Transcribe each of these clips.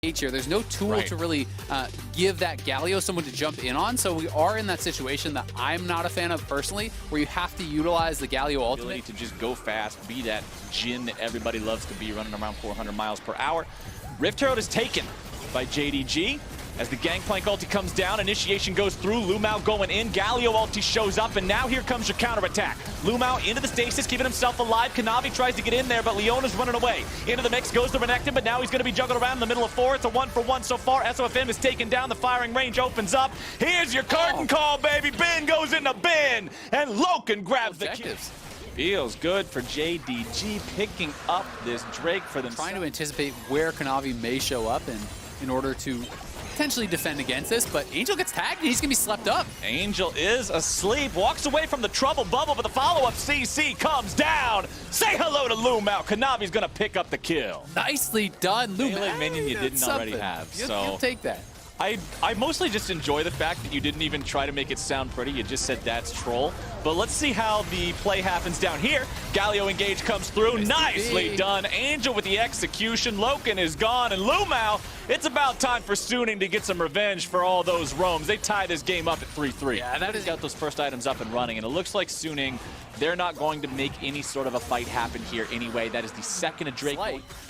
here. There's no tool to really give that Galio someone to jump in on, so we are in that situation that I'm not a fan of personally, where you have to utilize the Galio ultimate to just go fast, be that Jhin that everybody loves to be, running around 400 miles per hour. Rift Herald is taken by JDG. As the Gangplank ulti comes down, initiation goes through, LvMao going in, Galio ulti shows up, and now here comes your counterattack. LvMao into the stasis, keeping himself alive. Kanavi tries to get in there, but Leona's running away. Into the mix goes the Renekton, but now he's going to be juggled around in the middle of 4. It's a 1-for-1 so far. SofM is taken down, the firing range opens up. Here's your curtain call, baby. Bin goes in the bin, and LokeN grabs the kill. Feels good for JDG picking up this Drake for them. Trying to anticipate where Kanavi may show up in order to potentially defend against this, but Angel gets tagged and he's gonna be slept up. Angel is asleep, walks away from the trouble bubble, but the follow-up CC comes down. Say hello to LvMao. Kanavi's gonna pick up the kill. Nicely done, LvMao. Melee minion you didn't already have. You'll take that. I mostly just enjoy the fact that you didn't even try to make it sound pretty. You just said that's troll. But let's see how the play happens down here. Galio engage comes through. Nicely done. Angel with the execution. LokeN is gone. And LvMao, it's about time for Suning to get some revenge for all those roams. They tie this game up at 3-3. Yeah, that is got those first items up and running. And it looks like Suning, they're not going to make any sort of a fight happen here anyway. That is the second Drake.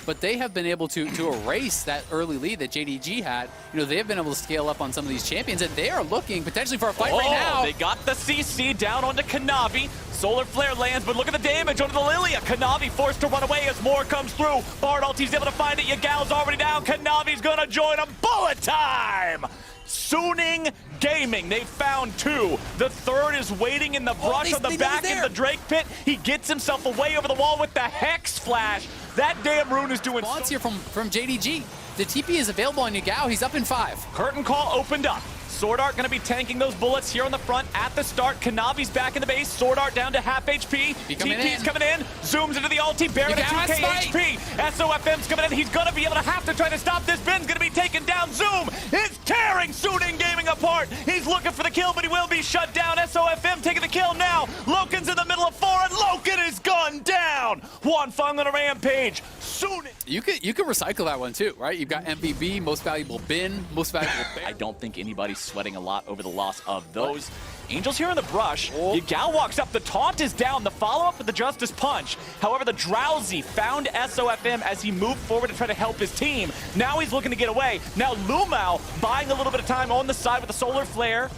But they have been able to erase that early lead that JDG had. You know, they have been able to scale up on some of these champions, and they are looking potentially for a fight right now. They got the CC down onto Kanavi. Solar Flare lands, but look at the damage onto the Lillia. Kanavi forced to run away as more comes through. Bard ulti's able to find it. Yagao's already down. Kanavi's gonna join him. Bullet time! Suning Gaming, they found 2. The third is waiting in the brush on the back in the Drake pit. He gets himself away over the wall with the Hex Flash. That damn rune is doing so here from JDG. The TP is available on Yagao. He's up in 5. Curtain call opened up. SwordArt going to be tanking those bullets here on the front at the start. Kanavi's back in the base. SwordArt down to half HP. TP's coming in. Zooms into the ulti. Baron at 2k HP. SofM's coming in. He's going to be able to have to try to stop this. Bin's going to be taken down. Zoom is tearing Suning Gaming apart. He's looking for the kill, but he will be shut down. SofM taking the kill now. LokeN's in the middle of 4, and LokeN is gunned down. Huanfeng on a rampage. Suning. You could recycle that one too, right? You've got MVB, most valuable bin, most valuable bear. I don't think anybody's sweating a lot over the loss of those. Angel's here in the brush. Yagao walks up. The taunt is down. The follow-up with the Justice Punch. However, the Drowsy found SofM as he moved forward to try to help his team. Now he's looking to get away. Now LvMao buying a little bit of time on the side with the Solar Flare.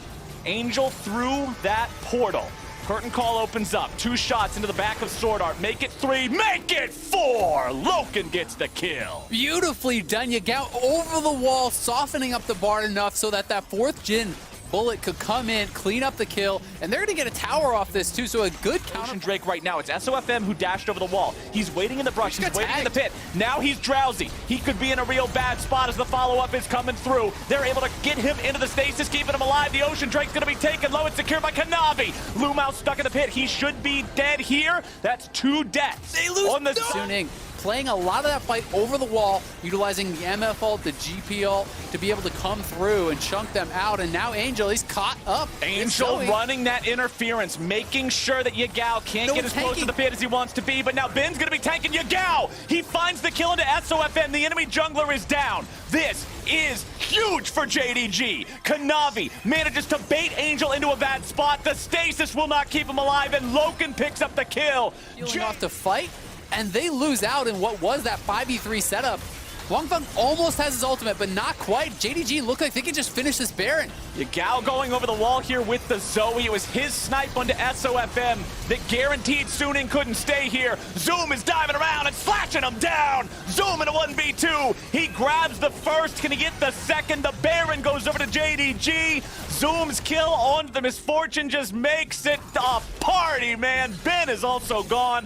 Angel through that portal. Curtain call opens up. 2 shots into the back of SwordArt. Make it 3. Make it 4. LokeN gets the kill. Beautifully done. Yagao over the wall, softening up the Bard enough so that 4th Jhin bullet could come in, clean up the kill, and they're going to get a tower off this too, so a good counter. Drake right now. It's SofM who dashed over the wall. He's waiting in the brush. He's waiting in the pit. Now he's drowsy. He could be in a real bad spot as the follow-up is coming through. They're able to get him into the stasis, keeping him alive. The Ocean Drake's going to be taken low and secured by Kanavi. LvMao stuck in the pit. He should be dead here. That's 2 deaths. They lose on the Suning. Playing a lot of that fight over the wall, utilizing the MF ult, the GP ult, to be able to come through and chunk them out. And now Angel, he's caught up. Angel running that interference, making sure that Yagao can't get as close to the pit as he wants to be. But now Bin's going to be tanking Yagao. He finds the kill into SofM. The enemy jungler is down. This is huge for JDG. Kanavi manages to bait Angel into a bad spot. The stasis will not keep him alive, and LokeN picks up the kill. Off to fight. And they lose out in what was that 5v3 setup. Huanfeng almost has his ultimate, but not quite. JDG look like they can just finish this Baron. Yagao going over the wall here with the Zoe. It was his snipe onto SofM that guaranteed Suning couldn't stay here. Zoom is diving around and slashing him down. Zoom in a 1v2. He grabs the first. Can he get the second? The Baron goes over to JDG. Zoom's kill on the Miss Fortune just makes it a party, man. Ben is also gone.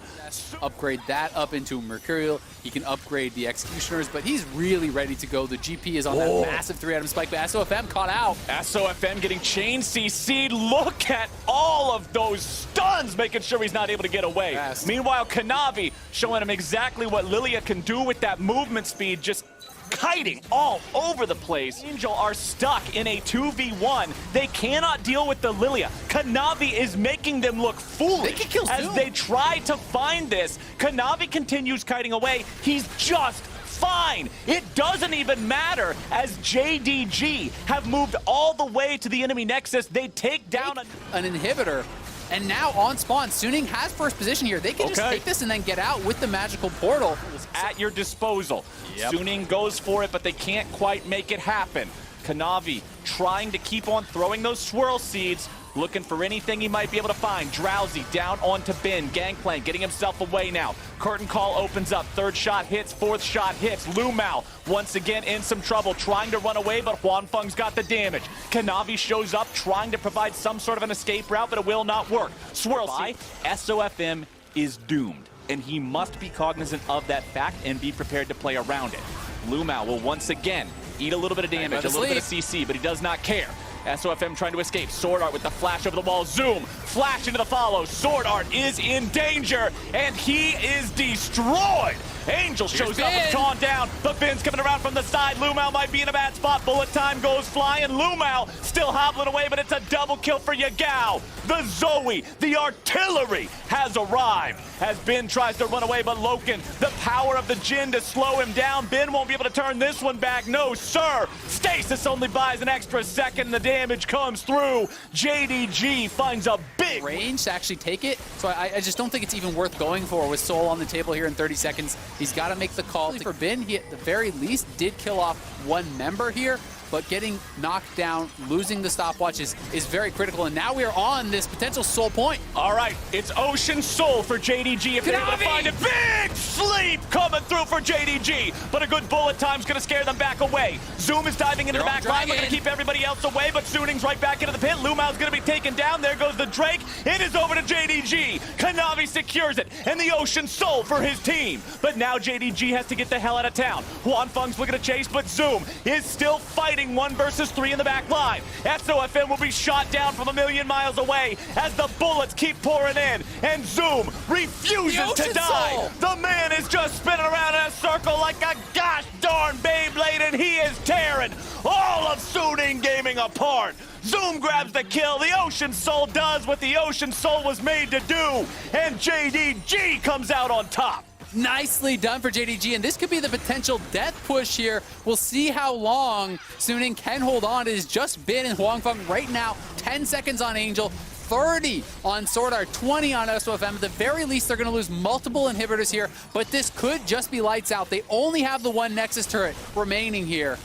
Upgrade that up into Mercurial. He can upgrade the Executioners, but he's really ready to go. The GP is on that massive 3-item spike, but SofM caught out. SofM getting chain CC'd. Look at all of those stuns, making sure he's not able to get away. Yes. Meanwhile, Kanavi showing him exactly what Lillia can do with that movement speed, just kiting all over the place. Angel are stuck in a 2v1. They cannot deal with the Lillia. Kanavi is making them look foolish as they try to find this. Kanavi continues kiting away. He's just fine. It doesn't even matter as JDG have moved all the way to the enemy nexus. They take down an inhibitor. And now on spawn, Suning has first position here. They can just take this and then get out with the magical portal. It's at your disposal. Yep. Suning goes for it, but they can't quite make it happen. Kanavi trying to keep on throwing those swirl seeds, looking for anything he might be able to find. Drowsy down onto Bin. Gangplank getting himself away now. Curtain call opens up. Third shot hits. Fourth shot hits. LvMao once again in some trouble, trying to run away, but huanfeng's got the damage. Kanavi shows up, trying to provide some sort of an escape route, but it will not work. Swirl by SofM is doomed, and he must be cognizant of that fact and be prepared to play around it. LvMao will once again eat a little bit of damage, a little bit of CC, but he does not care. SofM trying to escape. SwordArt with the flash over the wall. Zoom, flash into the follow. SwordArt is in danger, and he is destroyed. Angel shows up with Taunt down, but Bin's coming around from the side. LvMao might be in a bad spot. Bullet time goes flying. LvMao still hobbling away, but it's a double kill for Yagao. The Zoe, the artillery, has arrived as Bin tries to run away, but LokeN, the power of the Jhin to slow him down. Bin won't be able to turn this one back. No, sir. Stasis only buys an extra second. The damage comes through. JDG finds a big range to actually take it. So I just don't think it's even worth going for with Soul on the table here in 30 seconds. He's got to make the call. For Bin, he at the very least did kill off one member here, but getting knocked down, losing the stopwatch is very critical. And now we are on this potential Soul point. All right, it's Ocean Soul for JDG if they're able to find it. Big sleep coming through for JDG, but a good bullet time's going to scare them back away. Zoom is diving into the back line, looking to keep everybody else away, but Suning's right back into the pit. LvMao's going to be taken down. There goes the Drake. It is over to JDG. Kanavi secures it, and the Ocean Soul for his team. But now JDG has to get the hell out of town. huanfeng's looking to chase, but Zoom is still fighting 1 versus 3 in the back line. SofM will be shot down from a million miles away as the bullets keep pouring in, and Zoom refuses to die. The man is just spinning around in a circle like a gosh darn Beyblade, and he is tearing all of Suning Gaming apart. Zoom grabs the kill. The Ocean Soul does what the Ocean Soul was made to do, and JDG comes out on top. Nicely done for JDG, and this could be the potential death push here. We'll see how long Suning can hold on. It is just Bin and huanfeng right now. 10 seconds on Angel, 30 on SwordArt, 20 on SofM. At the very least, they're going to lose multiple inhibitors here, but this could just be lights out. They only have the one Nexus turret remaining here.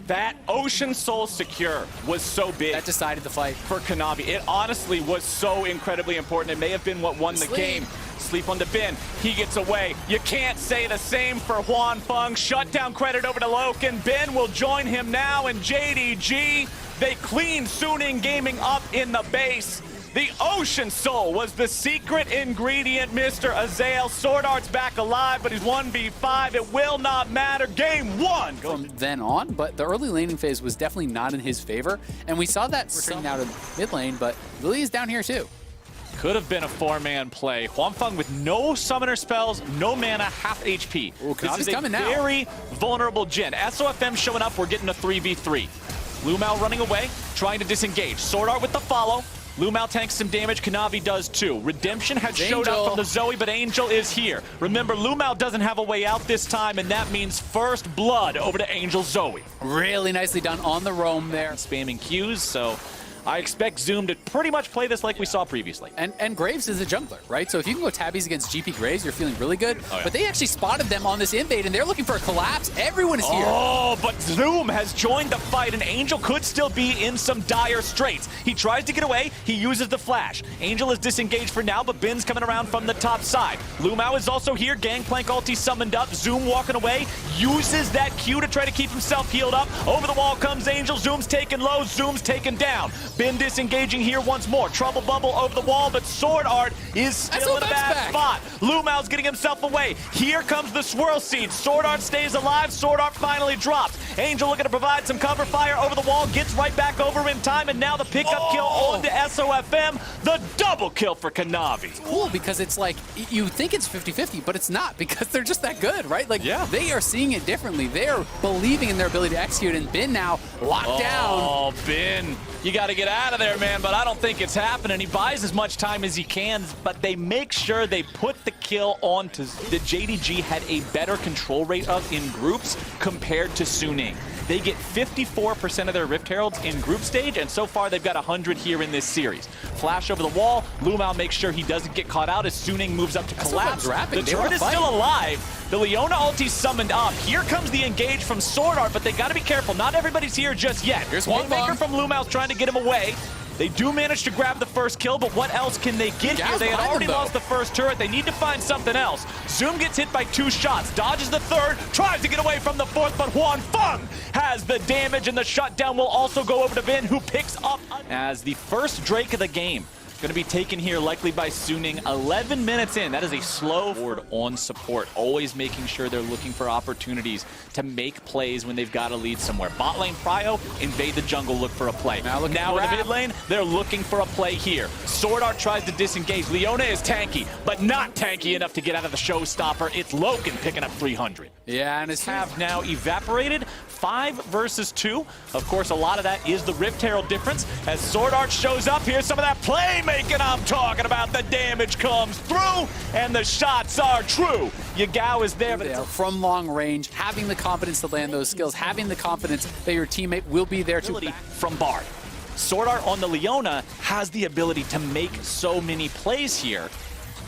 That Ocean Soul secure was so big. That decided the fight. For Kanavi. It honestly was so incredibly important. It may have been what won the game. Sleep on the Bin. He gets away. You can't say the same for huanfeng. Shutdown credit over to LokeN. Bin will join him now, and JDG, they clean Suning Gaming up in the base. The Ocean Soul was the secret ingredient, Mr. Azael. SwordArt's back alive, but he's 1v5. It will not matter. Game 1. From then on, but the early laning phase was definitely not in his favor. And we saw that returning out of mid lane, but Lillia's down here too. Could have been a 4-man play. huanfeng with no summoner spells, no mana, half HP. Ooh, this is a coming now. Very vulnerable Jhin. SofM showing up, we're getting a 3v3. LvMao running away, trying to disengage. SwordArt with the follow. LvMao tanks some damage, Kanavi does too. Redemption had showed up from the Zoe, but Angel is here. Remember, LvMao doesn't have a way out this time, and that means first blood over to Angel Zoe. Really nicely done on the roam there. Spamming Qs, so I expect Zoom to pretty much play this like we saw previously. And Graves is a jungler, right? So if you can go tabbies against GP Graves, you're feeling really good. Oh, yeah. But they actually spotted them on this invade, and they're looking for a collapse. Everyone is here. Oh, but Zoom has joined the fight, and Angel could still be in some dire straits. He tries to get away. He uses the flash. Angel is disengaged for now, but Bin's coming around from the top side. LvMao is also here. Gangplank ulti summoned up. Zoom walking away. Uses that Q to try to keep himself healed up. Over the wall comes Angel. Zoom's taken low. Zoom's taken down. Bin disengaging here once more. Trouble bubble over the wall, but SwordArt is still in a bad spot. LvMao's getting himself away. Here comes the swirl seed. SwordArt stays alive. SwordArt finally drops. Angel looking to provide some cover fire over the wall, gets right back over in time, and now the pickup kill on to SofM. The double kill for Kanavi. Cool, because it's like, you think it's 50-50, but it's not, because they're just that good, right? Like, they are seeing it differently. They are believing in their ability to execute, and Bin now locked down. Oh, Bin, you got to get out of there, man, but I don't think it's happening. He buys as much time as he can, but they make sure they put the kill on to the JDG had a better control rate of in groups compared to Suning. They get 54% of their Rift Heralds in group stage, and so far they've got 100 here in this series. Flash over the wall, LvMao makes sure he doesn't get caught out as Suning moves up to collapse. The turret is still alive. The Leona ulti summoned up. Here comes the engage from SwordArt, but they got to be careful. Not everybody's here just yet. Here's Haymaker from LvMao's trying to get him away. They do manage to grab the first kill, but what else can they get here? They had already lost the first turret. They need to find something else. Zoom gets hit by 2 shots, dodges the third, tries to get away from the fourth, but huanfeng has the damage, and the shutdown will also go over to Bin, who picks up as the first Drake of the game. Going to be taken here likely by Suning 11 minutes in. That is a slow forward on support, always making sure they're looking for opportunities to make plays when they've got a lead somewhere. Bot lane Prio, invade the jungle, look for a play. Now in the mid lane, they're looking for a play here. SwordArt tries to disengage. Leona is tanky, but not tanky enough to get out of the showstopper. It's LokeN picking up 300. Yeah, and it's have now evaporated. 5 versus 2. Of course, a lot of that is the Rift Herald difference. As SwordArt shows up, here's some of that playmaking I'm talking about. The damage comes through, and the shots are true. Yagao is there, but it's from long range, having the confidence to land those skills, having the confidence that your teammate will be there to from Bard. SwordArt on the Leona has the ability to make so many plays here.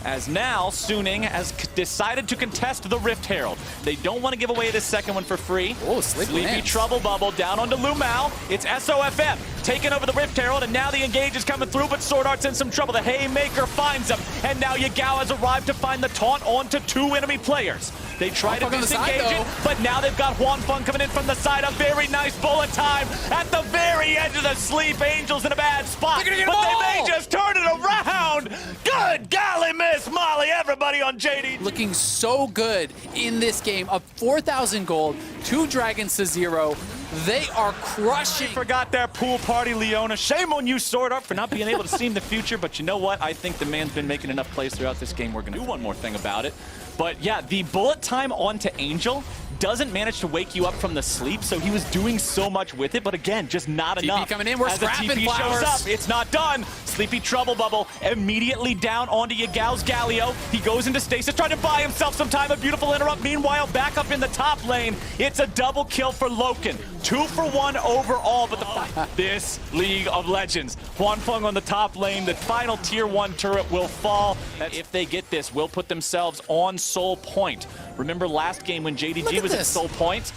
As now, Suning has decided to contest the Rift Herald. They don't want to give away this second one for free. Oh, Sleepy Trouble Bubble down onto LvMao. It's SofM taking over the Rift Herald, and now the engage is coming through, but SwordArt's in some trouble. The Haymaker finds him, and now Yagao has arrived to find the taunt onto 2 enemy players. They try to disengage it, but now they've got huanfeng coming in from the side. A very nice bullet time at the very edge of the sleep. Angels in a bad spot, but they may just turn it around. Good golly, Miss Molly, everybody on JD. Looking so good in this game. Up 4,000 gold, 2 dragons to 0. They are crushing. Forgot their pool party, Leona. Shame on you, SwordArt, for not being able to see in the future. But you know what? I think the man's been making enough plays throughout this game. We're going to do one more thing about it. But yeah, the bullet time onto Angel doesn't manage to wake you up from the sleep, so he was doing so much with it, but again, just not enough. coming in, we're scrapping flowers. Shows up, it's not done. Sleepy Trouble Bubble immediately down onto Yagao's Galio. He goes into stasis, trying to buy himself some time. A beautiful interrupt. Meanwhile, back up in the top lane, it's a double kill for LokeN. 2 for 1 overall, but this League of Legends. huanfeng on the top lane, the final tier 1 turret will fall. If they get this, will put themselves on Soul Point. Remember last game when JDG was at Soul Point?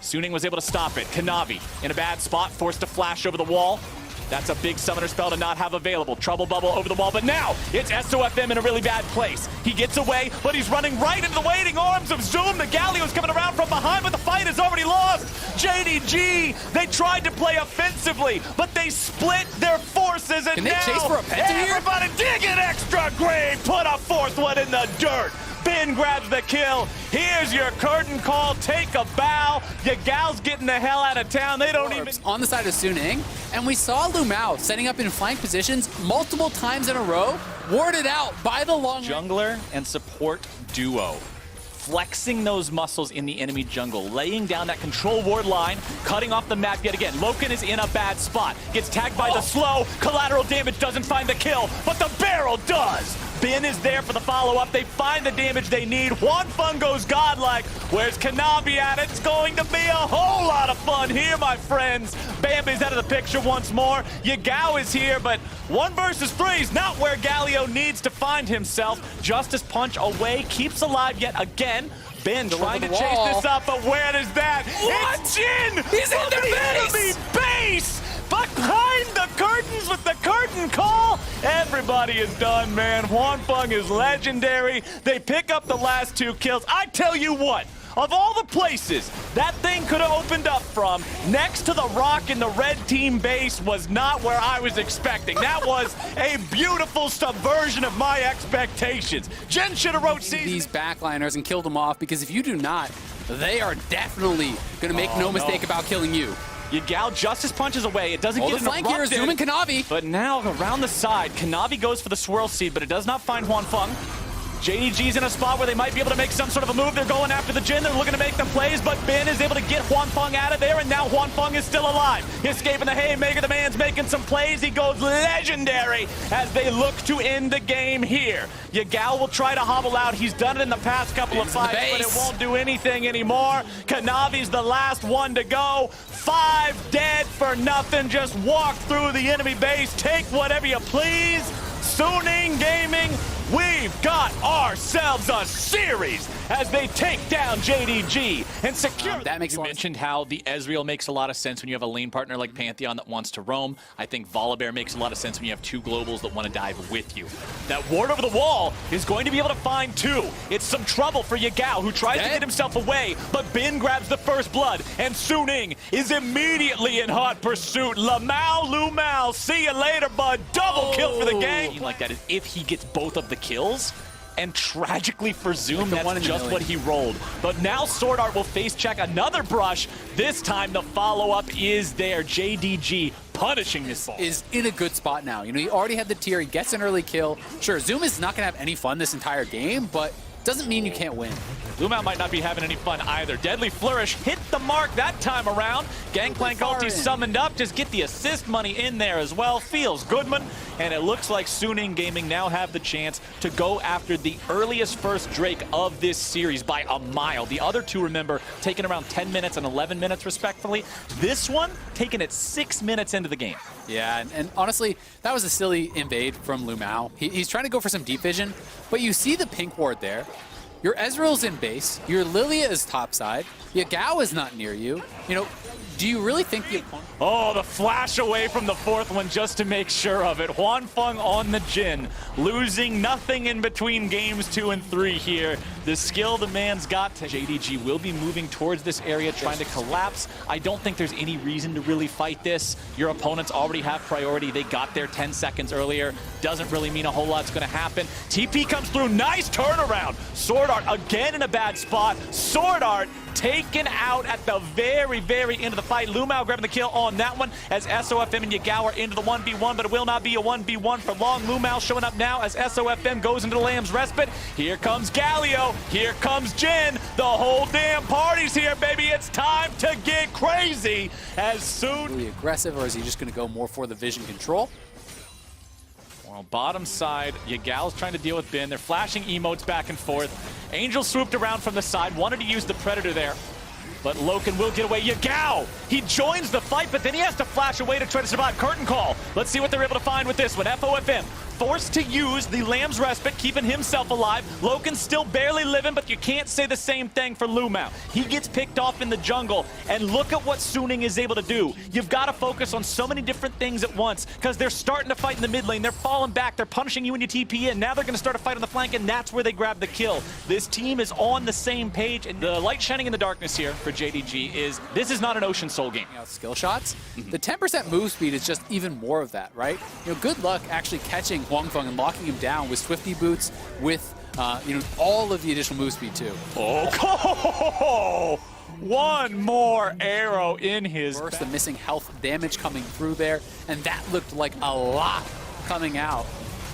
Suning was able to stop it. Kanavi in a bad spot, forced to flash over the wall. That's a big summoner spell to not have available. Trouble Bubble over the wall, but now it's SofM in a really bad place. He gets away, but he's running right into the waiting arms of Zoom. The Galio's coming around from behind, but the fight is already lost. JDG, they tried to play offensively, but they split their forces, and now chase for a everybody dig an extra grave, put a 4th one in the dirt. Bin grabs the kill. Here's your curtain call. Take a bow. Yagao's getting the hell out of town. They don't even... On the side of Suning, and we saw LvMao setting up in flank positions multiple times in a row, warded out by the long jungler and support duo. Flexing those muscles in the enemy jungle, laying down that control ward line, cutting off the map yet again. LokeN is in a bad spot. Gets tagged by the slow. Collateral damage doesn't find the kill, but the barrel does. Bin is there for the follow-up. They find the damage they need. huanfeng goes godlike. Where's Kanavi at? It's going to be a whole lot of fun here, my friends. Bambi's out of the picture once more. Yagao is here, but 1 versus 3 is not where Galio needs to find himself. Justice Punch away, keeps alive yet again. Bin trying to chase this up, but where is that? What? It's Jhin! He's in the enemy base! Behind the curtains with the curtain call! Everybody is done, man. huanfeng is legendary. They pick up the last 2 kills. I tell you what, of all the places that thing could have opened up from, next to the rock in the red team base was not where I was expecting. That was a beautiful subversion of my expectations. Jhin should have wrote these backliners and killed them off, because if you do not they are definitely going to make no mistake about killing you. Yagao Justice punches away. It doesn't get the flank here is Zoom and Kanavi. But now around the side, Kanavi goes for the swirl seed, but it does not find huanfeng. JDG's in a spot where they might be able to make some sort of a move. They're going after the Jhin. They're looking to make the plays, but Ben is able to get huanfeng out of there, and now huanfeng is still alive. Escaping the haymaker. The man's making some plays. He goes legendary as they look to end the game here. Yagao will try to hobble out. He's done it in the past couple of fights, but it won't do anything anymore. Kanavi's the last one to go. 5 dead for nothing. Just walk through the enemy base. Take whatever you please. Suning Gaming, we've got ourselves a series as they take down JDG and secure. That makes you mentioned how the Ezreal makes a lot of sense when you have a lane partner like Pantheon that wants to roam. I think Volibear makes a lot of sense when you have 2 globals that want to dive with you. That ward over the wall is going to be able to find 2. It's some trouble for Yagao, who tries to get himself away, but Ben grabs the first blood, and Suning is immediately in hot pursuit. LvMao, see you later, bud. Double kill for the gang. Like that is if he gets both of the kills. And tragically for Zoom, that's just what he rolled. But now SwordArt will face check another brush. This time the follow-up is there. JDG punishing this ball. Is in a good spot now. You know, he already had the tier. He gets an early kill. Sure, Zoom is not going to have any fun this entire game, but doesn't mean you can't win. LvMao might not be having any fun either. Deadly Flourish hit the mark that time around. Gangplank ulti summoned up. Just get the assist money in there as well. Feels Goodman. And it looks like Suning Gaming now have the chance to go after the earliest first Drake of this series by a mile. The other 2, remember, taking around 10 minutes and 11 minutes respectively. This one taking it 6 minutes into the game. Yeah, and honestly, that was a silly invade from LvMao. He's trying to go for some deep vision, but you see the pink ward there. Your Ezreal's in base. Your Lillia is topside. Yagao is not near you. You know, do you really think the opponent... Oh, the flash away from the 4th one just to make sure of it. huanfeng on the Jhin, losing nothing in between games 2 and 3 here. The skill the man's got. JDG will be moving towards this area, trying to collapse. I don't think there's any reason to really fight this. Your opponents already have priority. They got there 10 seconds earlier. Doesn't really mean a whole lot's going to happen. TP comes through. Nice turnaround. SwordArt again in a bad spot. SwordArt taken out at the very, very end of the fight. LvMao grabbing the kill on that one as SofM and Yagao are into the 1v1, but it will not be a 1v1 for long. LvMao showing up now as SofM goes into the Lamb's Respite. Here comes Galio. Here comes Jhin. The whole damn party's here, baby. It's time to get crazy as soon... Really aggressive, or is he just going to go more for the vision control? Well, bottom side, Yagao's trying to deal with Ben. They're flashing emotes back and forth. Angel swooped around from the side, wanted to use the Predator there, but LokeN will get away. Yagao, he joins the fight, but then he has to flash away to try to survive. Curtain call. Let's see what they're able to find with this one. SofM forced to use the Lamb's Respite, keeping himself alive. LokeN's still barely living, but you can't say the same thing for LvMao. He gets picked off in the jungle, and look at what Suning is able to do. You've got to focus on so many different things at once, because they're starting to fight in the mid lane. They're falling back. They're punishing you when you TP in. Now they're going to start a fight on the flank, and that's where they grab the kill. This team is on the same page, and the light shining in the darkness here for JDG is this is not an Ocean Soul game. Skill shots. The 10% move speed is just even more of that, right? You know, good luck actually catching huanfeng and locking him down with Swifty Boots, with you know, all of the additional move speed too. Oh, one more arrow in his back. The missing health damage coming through there, and that looked like a lot coming out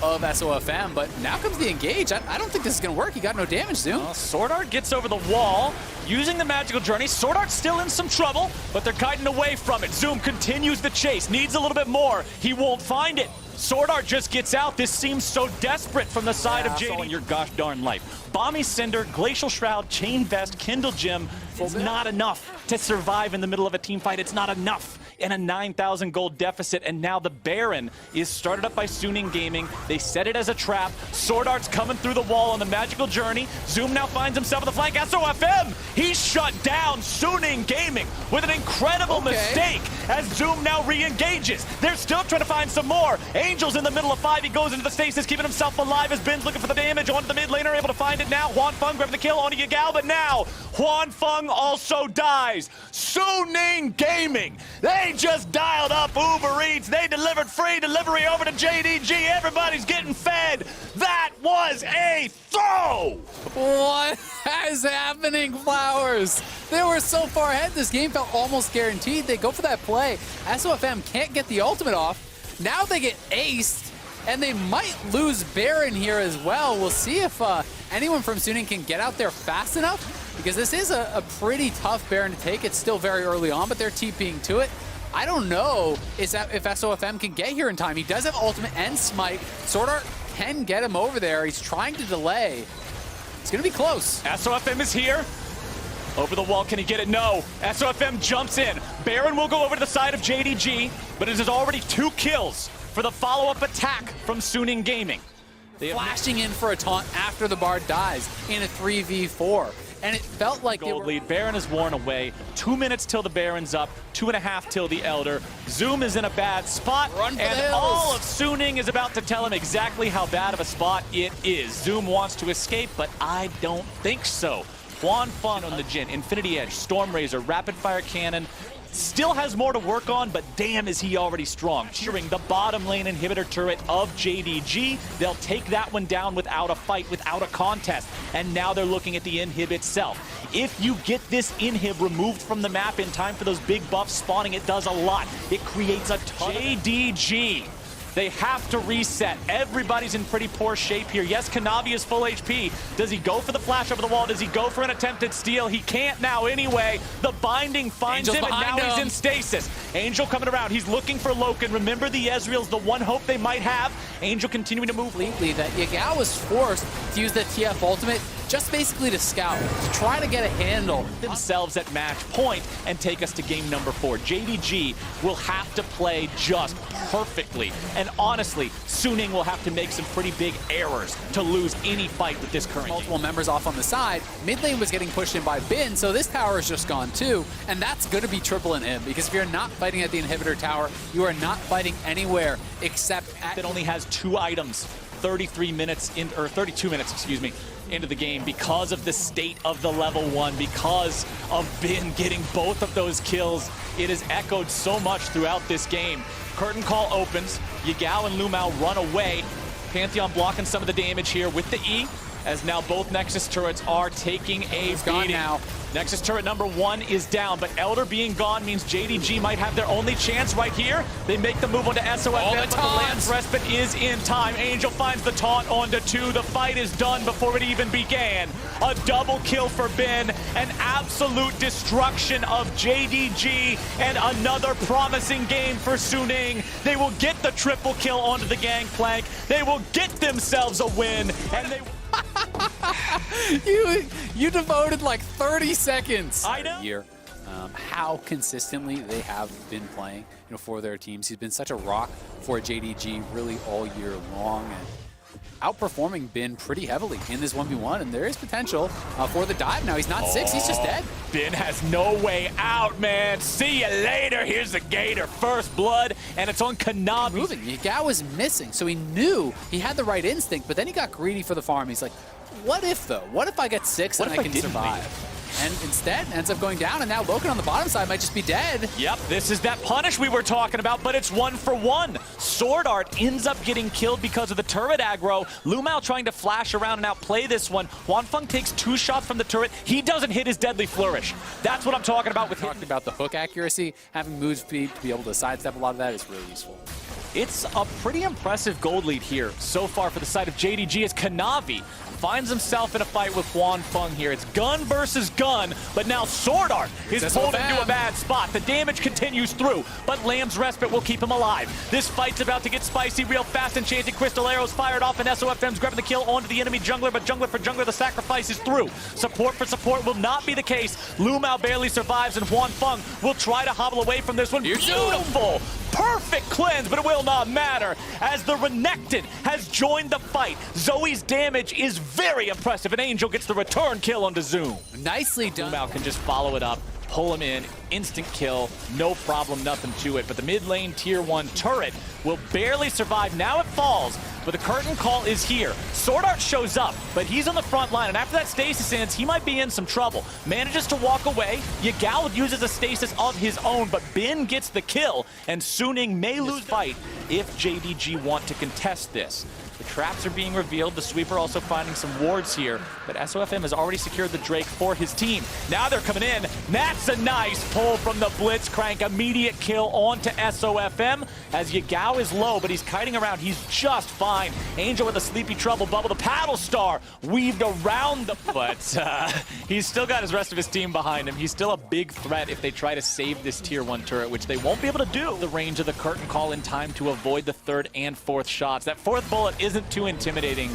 of SofM, but now comes the engage. I don't think this is going to work. He got no damage, Zoom. SwordArt gets over the wall, using the magical journey. SwordArt's still in some trouble, but they're kiting away from it. Zoom continues the chase, needs a little bit more. He won't find it. SwordArt just gets out. This seems so desperate from the side of JD. Your gosh darn life. Balmy Cinder, Glacial Shroud, Chain Vest, Kindle Gem is not enough to survive in the middle of a team fight. It's not enough in a 9,000 gold deficit, and now the Baron is started up by Suning Gaming. They set it as a trap. SwordArt's coming through the wall on the magical journey. Zoom now finds himself on the flank. SofM, he's shut down. Suning Gaming with an incredible mistake as Zoom now re-engages. They're still trying to find some more. Angel's in the middle of 5. He goes into the stasis, keeping himself alive as Ben's looking for the damage onto the mid laner, able to find it now. huanfeng grabbing the kill onto Yagao, but now huanfeng also dies. Suning Gaming, they just dialed up Uber Eats. They delivered free delivery over to JDG. Everybody's getting fed. That was a throw! What is happening, Flowers? They were so far ahead, this game felt almost guaranteed. They go for that play. SofM can't get the ultimate off. Now they get aced, and they might lose Baron here as well. We'll see if anyone from Suning can get out there fast enough, because this is a pretty tough Baron to take. It's still very early on, but they're TPing to it. I don't know if SofM can get here in time. He does have ultimate and smite. SwordArt can get him over there. He's trying to delay. It's going to be close. SofM is here. Over the wall, can he get it? No. SofM jumps in. Baron will go over to the side of JDG, but it is already 2 kills for the follow-up attack from Suning Gaming. Flashing in for a taunt after the Bard dies in a 3v4. And it felt like gold lead. Baron is worn away. 2 minutes till the Baron's up. 2.5 till the Elder. Zoom is in a bad spot. And all of Suning is about to tell him exactly how bad of a spot it is. Zoom wants to escape, but I don't think so. Huanfeng on the Jhin. Infinity Edge. Storm Razor. Rapid Fire Cannon. Still has more to work on, but damn is he already strong. Cheering the bottom lane inhibitor turret of JDG. They'll take that one down without a fight, without a contest. And now they're looking at the inhib itself. If you get this inhib removed from the map in time for those big buffs spawning, it does a lot. It creates a ton. JDG. They have to reset. Everybody's in pretty poor shape here. Yes, Kanavi is full HP. Does he go for the flash over the wall? Does he go for an attempted steal? He can't now anyway. The binding finds him, and now he's in stasis. Angel coming around. He's looking for LokeN. Remember, the Ezreal's the one hope they might have. Angel continuing to move. Completely, that Yagao was forced to use the TF ultimate just basically to scout, to try to get a handle. Themselves at match point and take us to game number 4. JDG will have to play just perfectly. And honestly, Suning will have to make some pretty big errors to lose any fight with this current Multiple members off on the side. Mid lane was getting pushed in by Bin, so this tower is just gone too. And that's going to be triple in him, because if you're not fighting at the inhibitor tower, you are not fighting anywhere except at... That only has 2 items. 32 minutes, excuse me, into the game because of the state of the level 1, because of Bin getting both of those kills. It has echoed so much throughout this game. Curtain call opens. Yagao and LvMao run away. Pantheon blocking some of the damage here with the E, as now both Nexus turrets are taking a beating. Now. Nexus turret number 1 is down, but Elder being gone means JDG might have their only chance right here. They make the move onto SofM, but the Lance Respite is in time. Angel finds the taunt onto 2. The fight is done before it even began. A double kill for Bin, an absolute destruction of JDG, and another promising game for Suning. They will get the triple kill onto the Gangplank. They will get themselves a win, and they... you devoted like 30 seconds. I know. Year. How consistently they have been playing, for their teams. He's been such a rock for JDG really all year long, and outperforming Bin pretty heavily in this 1v1, and there is potential for the dive now. He's not 6, he's just dead. Bin has no way out, man. See you later. Here's the Gator. First blood, and it's on Kanavi. Moving. Yagao was missing, so he knew he had the right instinct, but then he got greedy for the farm. He's like, what if, though? What if I get 6 and I can survive? And instead, ends up going down, and now LokeN on the bottom side might just be dead. Yep, this is that punish we were talking about, but it's 1 for 1. SwordArt ends up getting killed because of the turret aggro. LvMao trying to flash around and outplay this one. Huanfeng takes 2 shots from the turret. He doesn't hit his deadly flourish. That's what I'm talking about with talking about the hook accuracy. Having move speed to be able to sidestep a lot of that is really useful. It's a pretty impressive gold lead here so far for the side of JDG, as Kanavi finds himself in a fight with Huanfeng here. It's gun versus gun, but now SwordArt is pulled into a bad spot. The damage continues through, but Lamb's Respite will keep him alive. This fight's about to get spicy real fast. Enchanted Crystal Arrows fired off, and SofM's grabbing the kill onto the enemy jungler, but jungler for jungler, the sacrifice is through. Support for support will not be the case. LvMao barely survives, and Huanfeng will try to hobble away from this one. Beautiful! Perfect cleanse, but it will not matter as the Renekton has joined the fight. Zoe's damage is very impressive, and Angel gets the return kill onto Zoom. Nicely done. LvMao can just follow it up, pull him in, instant kill, no problem, nothing to it. But the mid lane tier 1 turret will barely survive. Now it falls, but the curtain call is here. SwordArt shows up, but he's on the front line, and after that stasis ends, he might be in some trouble. Manages to walk away. Yagao uses a stasis of his own, but Bin gets the kill, and Suning may lose fight if JDG want to contest this. The traps are being revealed. The sweeper also finding some wards here. But SofM has already secured the Drake for his team. Now they're coming in. That's a nice pull from the Blitzcrank. Immediate kill onto SofM as Yagao is low, but he's kiting around. He's just fine. Angel with a sleepy trouble bubble. The paddle star weaved around the... But he's still got his rest of his team behind him. He's still a big threat if they try to save this tier 1 turret, which they won't be able to do. The range of the curtain call in time to avoid the 3rd and 4th shots. That 4th bullet isn't too intimidating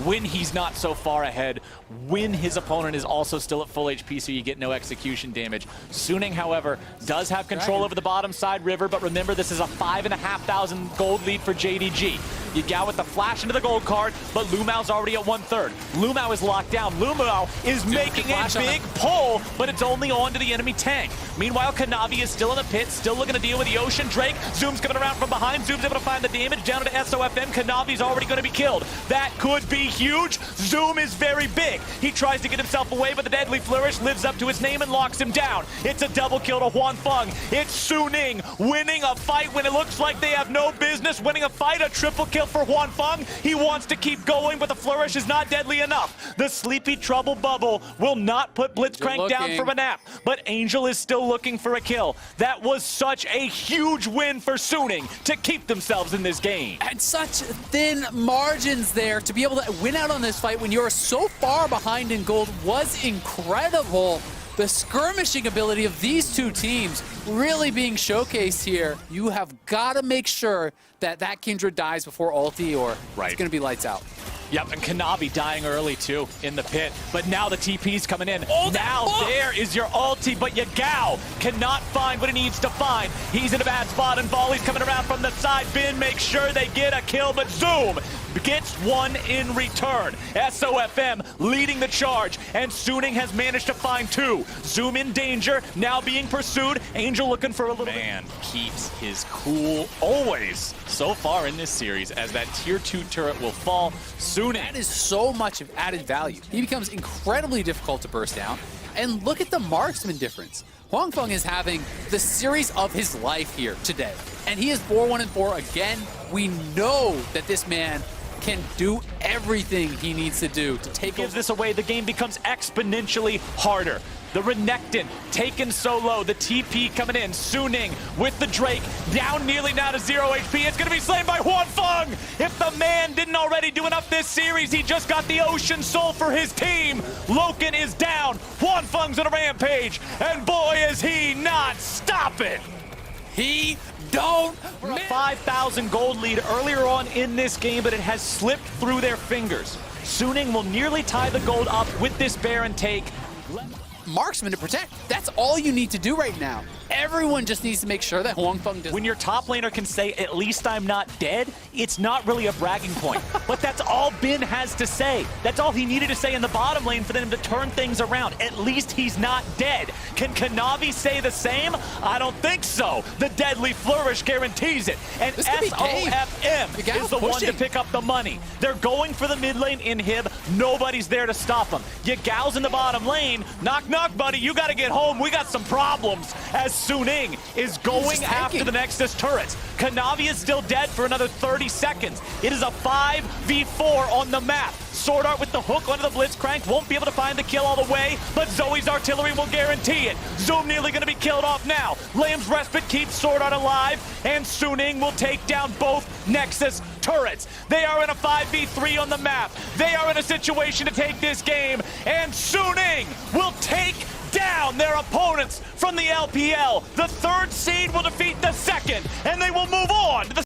when he's not so far ahead, when his opponent is also still at full HP, so you get no execution damage. Suning, however, does have control over the bottom side river, but remember, this is a 5,500 gold lead for JDG. Yagao with the flash into the gold card, but LvMao's already at 1/3. LvMao is locked down. LvMao is making a big pull, but it's only on to the enemy tank. Meanwhile, Kanavi is still in the pit, still looking to deal with the Ocean Drake. Zoom's coming around from behind. Zoom's able to find the damage down to SofM. Kanavi's already going to be killed. That could be huge. Zoom is very big. He tries to get himself away, but the Deadly Flourish lives up to his name and locks him down. It's a double kill to huanfeng. It's Suning winning a fight when it looks like they have no business winning a fight. A triple kill for huanfeng. He wants to keep going, but the Flourish is not deadly enough. The Sleepy Trouble bubble will not put Blitzcrank down from a nap, but Angel is still looking for a kill. That was such a huge win for Suning to keep themselves in this game. And such thin margins there to be able to win out on this fight when you're so far behind in gold was incredible. The skirmishing ability of these two teams really being showcased here. You have got to make sure that that Kindred dies before ulti or it's going to be lights out. Yep, and Kanavi dying early too in the pit. But now the TP's coming in. Oh, now there is your ulti, but Yagao cannot find what he needs to find. He's in a bad spot, and Volley's coming around from the side. Bin makes sure they get a kill, but Zoom gets one in return. SofM leading the charge, and Suning has managed to find 2. Zoom in danger, now being pursued. Angel looking for a little Man keeps his cool always so far in this series, as that tier 2 turret will fall. That is so much of added value. He becomes incredibly difficult to burst down. And look at the marksman difference. huanfeng is having the series of his life here today. And he is 4-1-4 again. We know that this man can do everything he needs to do to take gives this away. The game becomes exponentially harder. The Renekton taken so low. The TP coming in. Suning with the Drake down nearly now to 0 HP. It's going to be slain by huanfeng. If the man didn't already do enough this series, he just got the Ocean Soul for his team. LokeN is down. huanfeng's on a rampage. And boy, is he not stopping. He don't. For a 5,000 gold lead earlier on in this game, but it has slipped through their fingers. Suning will nearly tie the gold up with this Baron take. Marksman to protect. That's all you need to do right now. Everyone just needs to make sure that huanfeng does. When your top laner can say, "At least I'm not dead," it's not really a bragging point. But that's all Bin has to say. That's all he needed to say in the bottom lane for them to turn things around. At least he's not dead. Can Kanavi say the same? I don't think so. The Deadly Flourish guarantees it. And SofM is the one to pick up the money. They're going for the mid lane inhib. Nobody's there to stop them. Yagao's in the bottom lane. Knock, knock, buddy. You got to get home. We got some problems. As Suning is going after the Nexus turrets. Kanavi is still dead for another 30 seconds. It is a 5v4 on the map. SwordArt with the hook onto the Blitzcrank won't be able to find the kill all the way, but Zoe's artillery will guarantee it. Zoom nearly going to be killed off now. Lamb's Respite keeps SwordArt alive, and Suning will take down both Nexus turrets. They are in a 5v3 on the map. They are in a situation to take this game, and Suning will take down their opponents from the LPL. The 3rd seed will defeat the 2nd, and they will move on to the